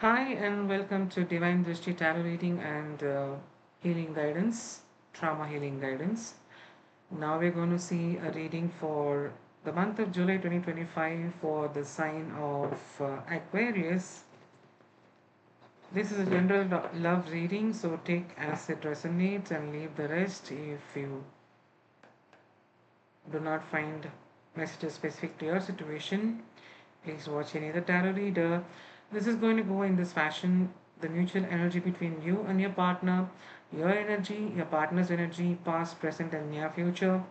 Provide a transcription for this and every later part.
Hi, and welcome to Divine Drishti Tarot Reading and Healing Guidance, Trauma Healing Guidance. Now we're going to see a reading for the month of July 2025 for the sign of Aquarius. This is a general love reading, so take as it resonates and leave the rest if you do not find messages specific to your situation. Please watch any other tarot reader. This is going to go in this fashion: the mutual energy between you and your partner, your energy, your partner's energy, past, present, and near future,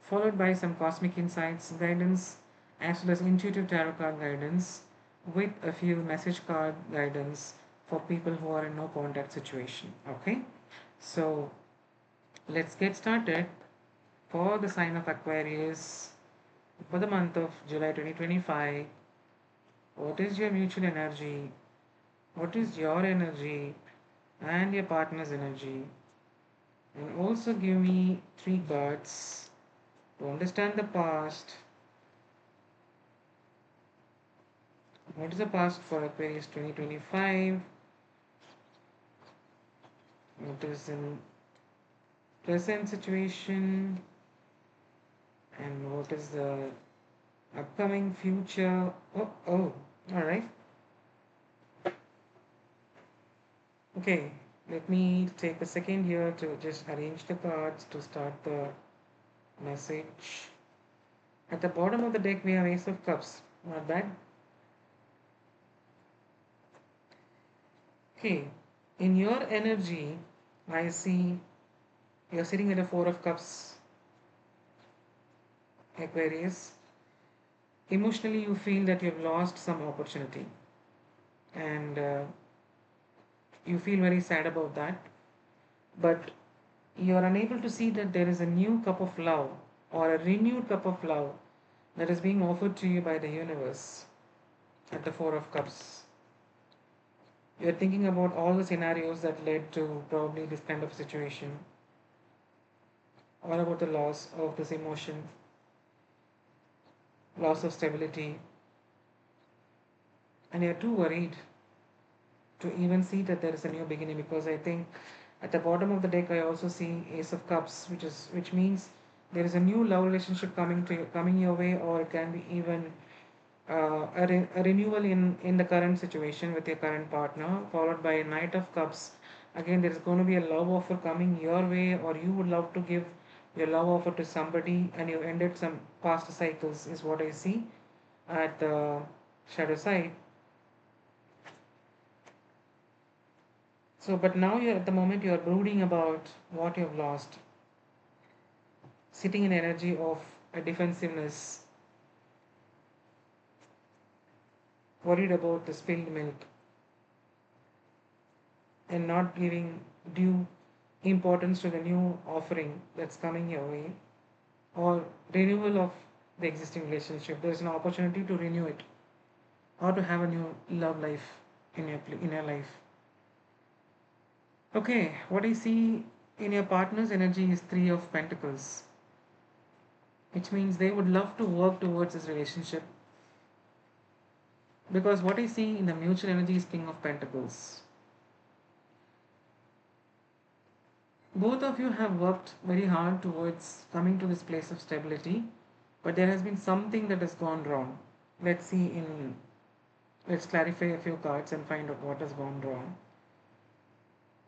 followed by some cosmic insights, guidance, as well as intuitive tarot card guidance, with a few message card guidance for people who are in no contact situation. Okay, so let's get started for the sign of Aquarius for the month of July 2025. What is your mutual energy? What is your energy and your partner's energy? And also give me three cards to understand the past. What is the past for Aquarius 2025? What is in present situation? And what is the upcoming future? Oh, all right. Okay, let me take a second here to just arrange the cards to start the message. At the bottom of the deck, we have Ace of Cups. Not bad. Okay, in your energy, I see you're sitting at a Four of Cups, Aquarius. Emotionally, you feel that you've lost some opportunity, and you feel very sad about that. But you're unable to see that there is a new cup of love or a renewed cup of love that is being offered to you by the universe at the Four of Cups. You're thinking about all the scenarios that led to probably this kind of situation, all about the loss of this emotion, loss of stability, and you're too worried to even see that there is a new beginning, because I think at the bottom of the deck I also see Ace of Cups, which means there is a new love relationship coming your way, or it can be even a renewal in the current situation with your current partner, followed by a Knight of Cups. Again, there is going to be a love offer coming your way, or you would love to give your love offer to somebody, and you ended some past cycles, is what I see at the shadow side. So, but now you're at the moment you're brooding about what you've lost, sitting in energy of a defensiveness, worried about the spilled milk, and not giving due importance to the new offering that's coming your way, or renewal of the existing relationship. There's an opportunity to renew it, or to have a new love life in your life. Okay, what I see in your partner's energy is Three of Pentacles, which means they would love to work towards this relationship, because what I see in the mutual energy is King of Pentacles. Both of you have worked very hard towards coming to this place of stability, but there has been something that has gone wrong. Let's see in let's clarify a few cards and find out what has gone wrong.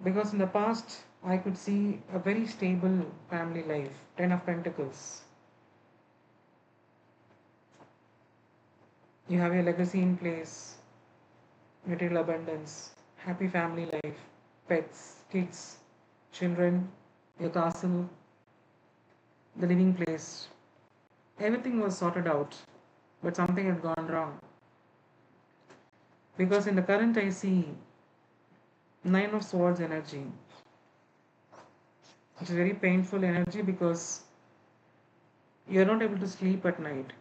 Because in the past I could see a very stable family life. Ten of Pentacles. You have your legacy in place, material abundance, happy family life, pets, kids, children, your castle, the living place. Everything was sorted out, but something had gone wrong. Because in the current, I see Nine of Swords energy, which is very painful energy, because you're not able to sleep at night.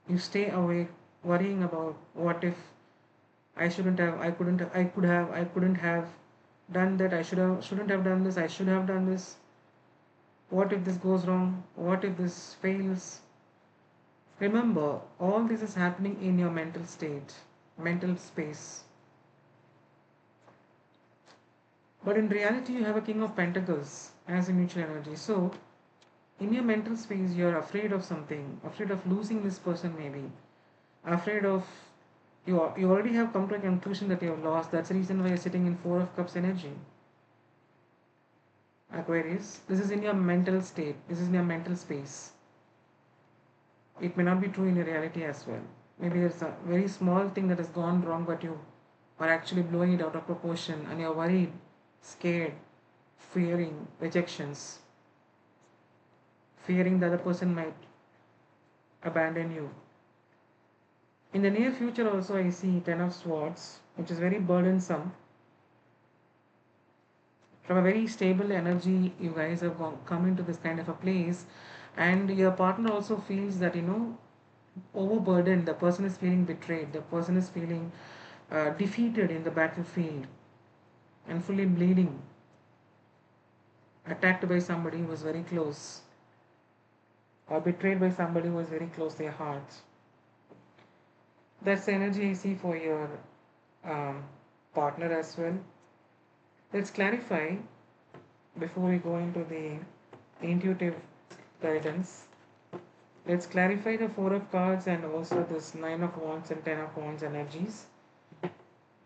You stay awake worrying about what if I shouldn't have, I couldn't, I could have, I couldn't have done that, shouldn't have done this, I should have done this. What if this goes wrong? What if this fails? Remember, all this is happening in your mental state. mental space. But in reality, you have a King of Pentacles as a mutual energy. So, in your mental space, you're afraid of something, afraid of losing this person, maybe, afraid of you already have come to a conclusion that you have lost. That's the reason why you're sitting in Four of Cups energy. Aquarius, this is in your mental state, this is in your mental space. It may not be true in your reality as well. Maybe there's a very small thing that has gone wrong, but you are actually blowing it out of proportion and you're worried, scared, fearing rejections, fearing the other person might abandon you. In the near future, also, I see Ten of Swords, which is very burdensome. From a very stable energy, you guys have come into this kind of a place, and your partner also feels that overburdened. The person is feeling betrayed. The person is feeling defeated in the battlefield and fully bleeding, attacked by somebody who was very close, or betrayed by somebody who was very close to their heart. That's the energy I see for your um, partner as well. Let's clarify before we go into the intuitive guidance. Let's clarify the Four of Cards and also this Nine of Wands and Ten of Wands energies.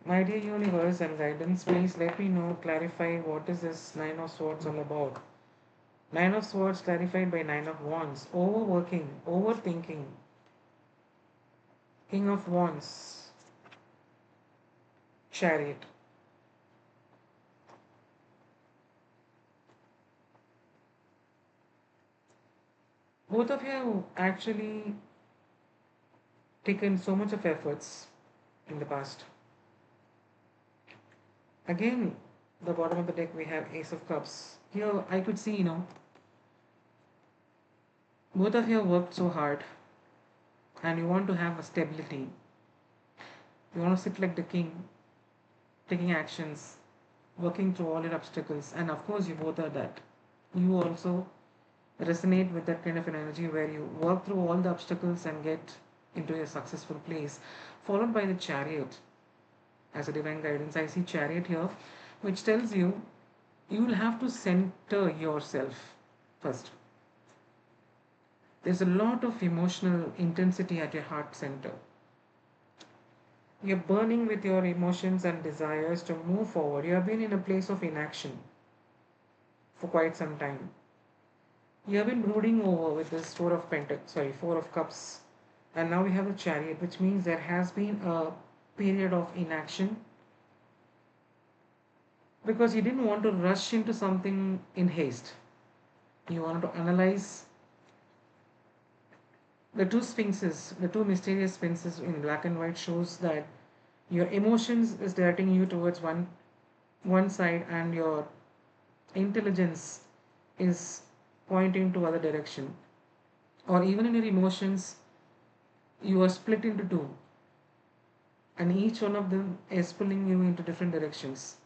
My dear universe and guidance, please let me know, clarify what is this Nine of Swords all about. Nine of Swords clarified by Nine of Wands. Overworking, overthinking. King of Wands. Chariot. Both of you have actually taken so much of efforts in the past. Again, the bottom of the deck we have Ace of Cups. Here I could see, both of you have worked so hard and you want to have a stability. You want to sit like the king, taking actions, working through all your obstacles, and of course, you both are that. You also resonate with that kind of an energy where you work through all the obstacles and get into a successful place, followed by the Chariot as a divine guidance. I see Chariot here, which tells you you will have to center yourself first. There's a lot of emotional intensity at your heart center. You're burning with your emotions and desires to move forward. You have been in a place of inaction for quite some time. You have been brooding over with this Four of Cups, and now we have a Chariot, which means there has been a period of inaction because you didn't want to rush into something in haste. You wanted to analyze the two sphinxes, the two mysterious sphinxes in black and white shows that your emotions is directing you towards one side and your intelligence is pointing to other direction. Or even in your emotions, you are split into two, and each one of them is pulling you into different directions.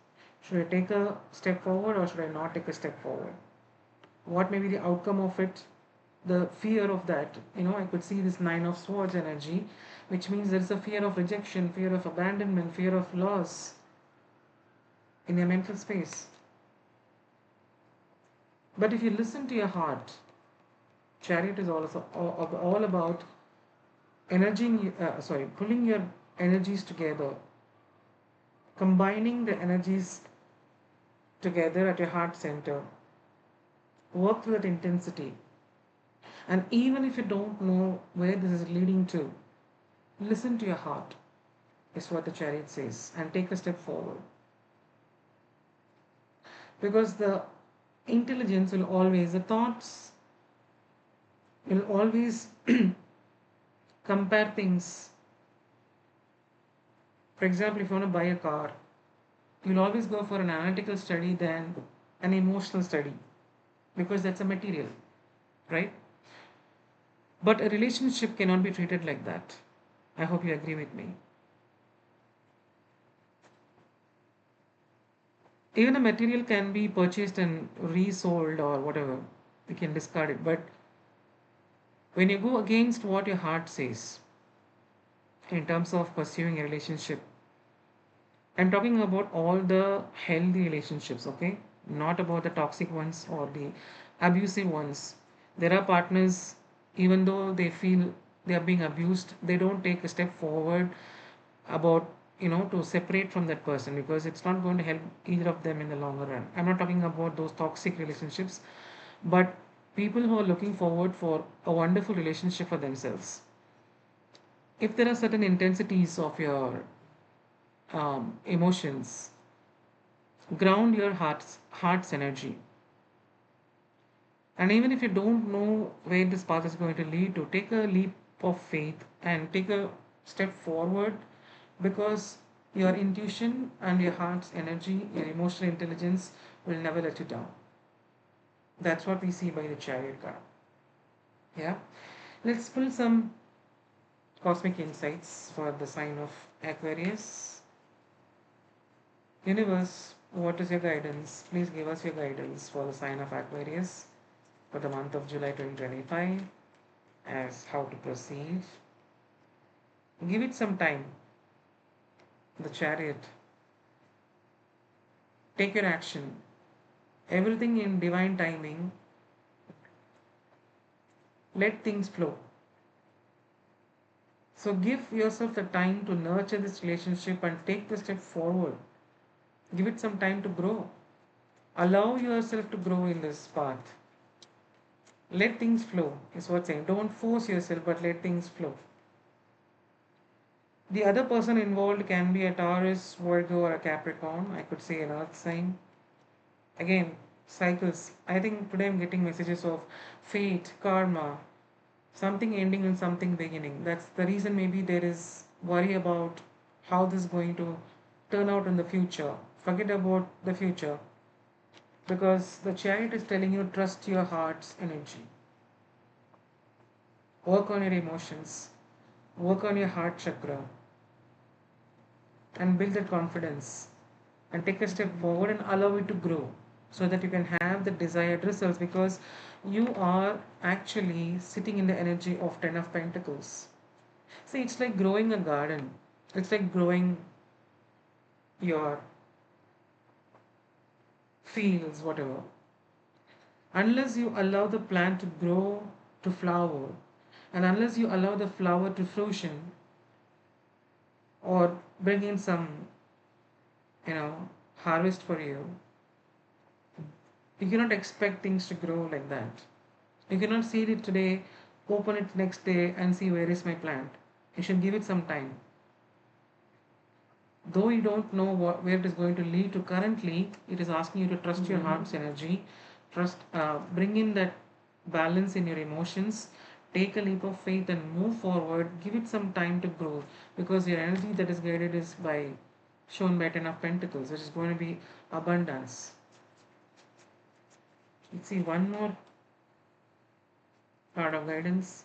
Should I take a step forward or should I not take a step forward? What may be the outcome of it? The fear of that, I could see this Nine of Swords energy, which means there is a fear of rejection, fear of abandonment, fear of loss in your mental space. But if you listen to your heart, Chariot is also all about pulling your energies together, combining the energies together at your heart center. Work with that intensity. And even if you don't know where this is leading to, listen to your heart, is what the Chariot says, and take a step forward. Because the intelligence will always, the thoughts will always compare things. For example, if you want to buy a car, you'll always go for an analytical study than an emotional study, because that's a material, right? But a relationship cannot be treated like that. I hope you agree with me. Even a material can be purchased and resold or whatever. We can discard it. But when you go against what your heart says, in terms of pursuing a relationship. I'm talking about all the healthy relationships, okay? Not about the toxic ones or the abusive ones. There are partners, even though they feel they are being abused, they don't take a step forward about, to separate from that person because it's not going to help either of them in the longer run. I'm not talking about those toxic relationships, but people who are looking forward for a wonderful relationship for themselves. If there are certain intensities of your emotions, ground your heart's energy. And even if you don't know where this path is going to lead to, take a leap of faith and take a step forward, because your intuition and your heart's energy, your emotional intelligence will never let you down. That's what we see by the chariot card. Yeah. Let's pull some cosmic insights for the sign of Aquarius. Universe, what is your guidance? Please give us your guidance for the sign of Aquarius for the month of July 2025, as how to proceed. Give it some time. The chariot. Take your action. Everything in divine timing. Let things flow. So give yourself the time to nurture this relationship and take the step forward. Give it some time to grow. Allow yourself to grow in this path. Let things flow, is what I'm saying. Don't force yourself, but let things flow. The other person involved can be a Taurus, Virgo, or a Capricorn. I could say an Earth sign. Again, cycles. I think today I'm getting messages of fate, karma, something ending and something beginning. That's the reason maybe there is worry about how this is going to turn out in the future. Forget about the future, because the chariot is telling you trust your heart's energy. Work on your emotions, work on your heart chakra, and build that confidence and take a step forward and allow it to grow so that you can have the desired results, because you are actually sitting in the energy of 10 of pentacles. See, it's like growing a garden, it's like growing your fields, whatever. Unless you allow the plant to grow to flower, and unless you allow the flower to fruition or bring in some, you know harvest for you, you cannot expect things to grow like that. You cannot seed it today, open it next day, and see where is my plant. You should give it some time. Though you don't know where it is going to lead to currently, it is asking you to trust your heart's energy, bring in that balance in your emotions, take a leap of faith and move forward. Give it some time to grow, because your energy that is guided is by shown by 10 of Pentacles, which is going to be abundance. Let's see one more part of guidance.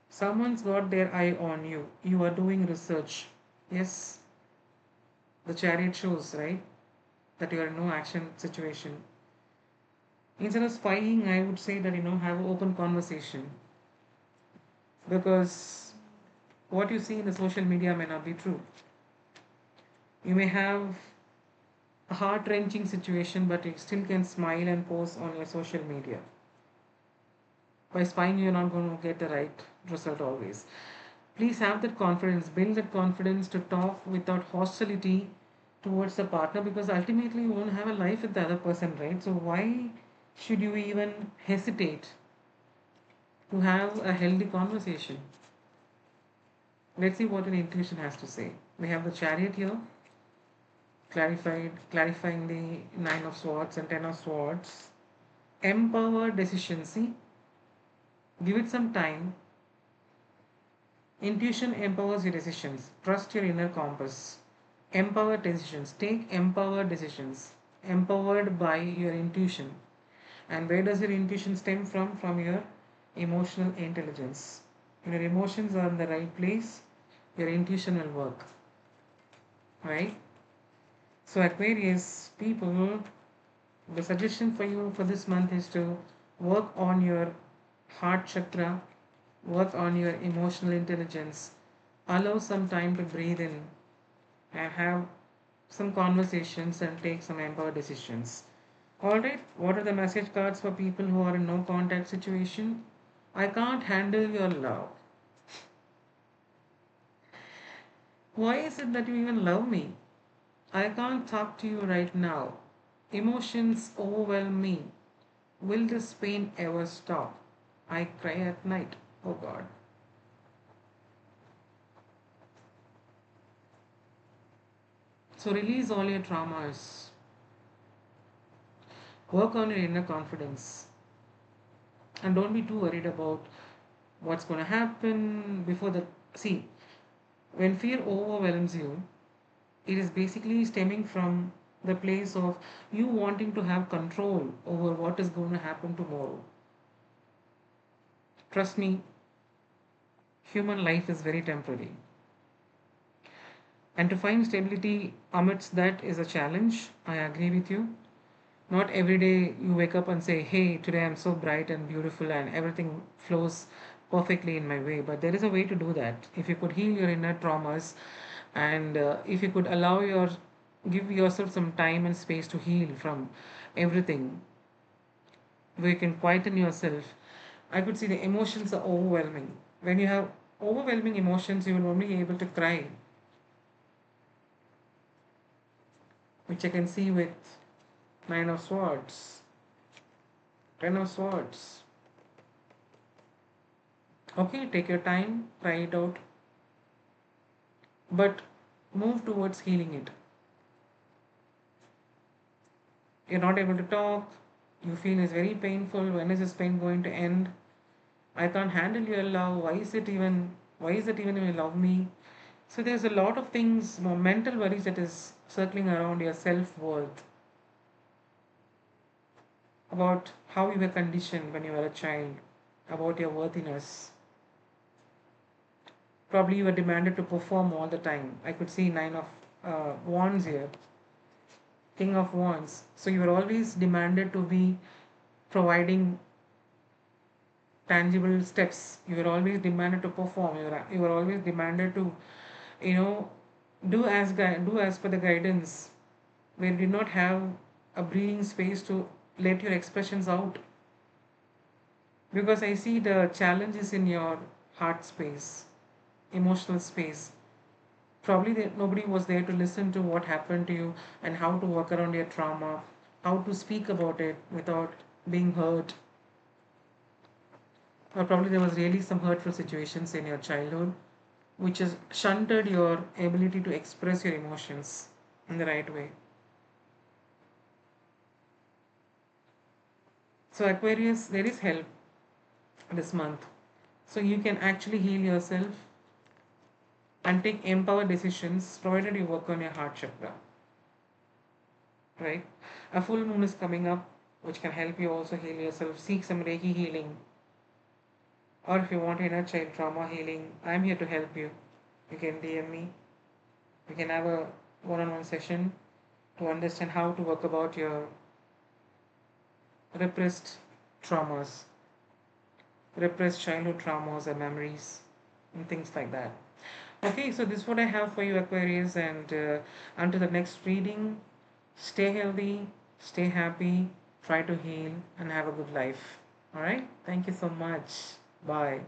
Someone's got their eye on you. You are doing research. Yes, the chariot shows, right, that you are in no action situation. Instead of spying, I would say that, have an open conversation, because what you see in the social media may not be true. You may have a heart wrenching situation, but you still can smile and post on your social media. By spying, you're not going to get the right result always. Please have that confidence, build that confidence to talk without hostility towards the partner, because ultimately you won't have a life with the other person, right? So, why should you even hesitate to have a healthy conversation? Let's see what an intuition has to say. We have the chariot here, clarifying the nine of swords and 10 of swords. Empower decision. See, give it some time. Intuition empowers your decisions. Trust your inner compass. Empower decisions. Take empowered decisions. Empowered by your intuition. And where does your intuition stem from? From your emotional intelligence. When your emotions are in the right place, your intuition will work. Right? So, Aquarius people, the suggestion for you for this month is to work on your heart chakra, work on your emotional intelligence, Allow some time to breathe in and have some conversations and take some empowered decisions. Alright, what are the message cards for people who are in no contact situation? I can't handle your love. Why is it that you even love me? I can't talk to you right now. Emotions overwhelm me. Will this pain ever stop? I cry at night. Oh God. So release all your traumas. Work on your inner confidence. And don't be too worried about what's going to happen before the. See, when fear overwhelms you, it is basically stemming from the place of you wanting to have control over what is going to happen tomorrow. Trust me, human life is very temporary. And to find stability amidst that is a challenge. I agree with you. Not every day you wake up and say, hey, today I'm so bright and beautiful and everything flows perfectly in my way. But there is a way to do that. If you could heal your inner traumas and if you could give yourself some time and space to heal from everything, where you can quieten yourself. I could see the emotions are overwhelming. When you have overwhelming emotions, you will only be able to cry, which I can see with Nine of Swords, Ten of Swords. Okay, take your time, try it out, but move towards healing it. You're not able to talk, you feel it's very painful. When is this pain going to end? I can't handle your love. Why is it even you love me? So there's a lot of things, more mental worries that is circling around your self-worth, about how you were conditioned when you were a child, about your worthiness. Probably you were demanded to perform all the time. I could see nine of wands here, king of wands. So you were always demanded to be providing tangible steps. You were always demanded to perform. You were always demanded to, you know, do as per the guidance, where you did not have a breathing space to let your expressions out. Because I see the challenges in your heart space, emotional space. Probably nobody was there to listen to what happened to you and how to work around your trauma, how to speak about it without being hurt. Or probably there was really some hurtful situations in your childhood which has shunted your ability to express your emotions in the right way. So, Aquarius, there is help this month. So, you can actually heal yourself and take empowered decisions provided you work on your heart chakra, right? A full moon is coming up, which can help you also heal yourself. Seek some Reiki healing, or if you want inner child trauma healing, I'm here to help you. You can DM me. We can have a one-on-one session to understand how to work about your repressed traumas, repressed childhood traumas and memories, and things like that. Okay, so this is what I have for you, Aquarius, and until the next reading, stay healthy, stay happy, try to heal, and have a good life. All right, thank you so much. Bye.